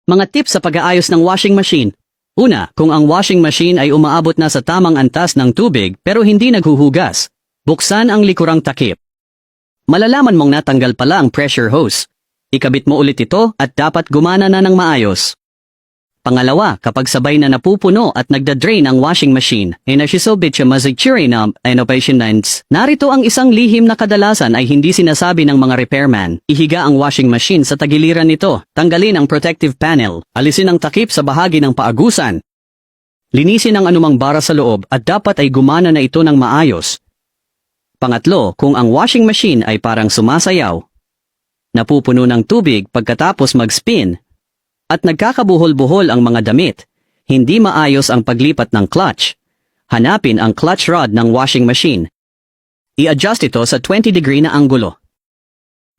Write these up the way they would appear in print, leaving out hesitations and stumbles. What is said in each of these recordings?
Mga tips sa pag-aayos ng washing machine. Una, kung ang washing machine ay umaabot na sa tamang antas ng tubig pero hindi naghuhugas, buksan ang likurang takip. Malalaman mong natanggal pala ang pressure hose. Ikabit mo ulit ito at dapat gumana na ng maayos. Pangalawa, kapag sabay na napupuno at nagda-drain ang washing machine, nasisobit siya mazigchirinam patients. Narito ang isang lihim na kadalasan ay hindi sinasabi ng mga repairman. Ihiga ang washing machine sa tagiliran nito, tanggalin ang protective panel, alisin ang takip sa bahagi ng paagusan. Linisin ang anumang bara sa loob at dapat ay gumana na ito ng maayos. Pangatlo, kung ang washing machine ay parang sumasayaw, napupuno ng tubig pagkatapos mag-spin, at nagkakabuhol-buhol ang mga damit, hindi maayos ang paglipat ng clutch. Hanapin ang clutch rod ng washing machine. I-adjust ito sa 20° na anggulo.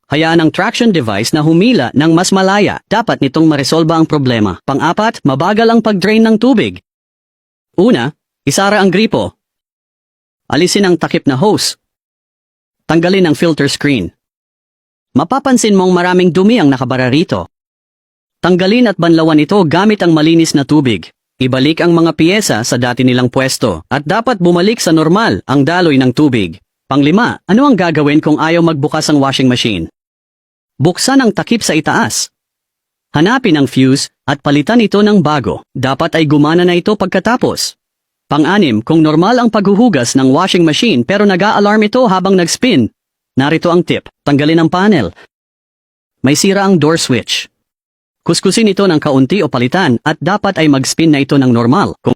Hayaan ang traction device na humila ng mas malaya. Dapat nitong maresolba ang problema. Pang-apat, mabagal ang pag-drain ng tubig. Una, isara ang gripo. Alisin ang takip na hose. Tanggalin ang filter screen. Mapapansin mong maraming dumi ang nakabara rito. Tanggalin at banlawan ito gamit ang malinis na tubig. Ibalik ang mga piyesa sa dati nilang pwesto at dapat bumalik sa normal ang daloy ng tubig. Panglima, ano ang gagawin kung ayaw magbukas ang washing machine? Buksan ang takip sa itaas. Hanapin ang fuse at palitan ito ng bago. Dapat ay gumana na ito pagkatapos. Pang-anim, kung normal ang paghuhugas ng washing machine pero nag-a-alarm ito habang nag-spin. Narito ang tip, tanggalin ang panel. May sira ang door switch. Kuskusin ito ng kaunti o palitan at dapat ay mag-spin na ito ng normal. Kung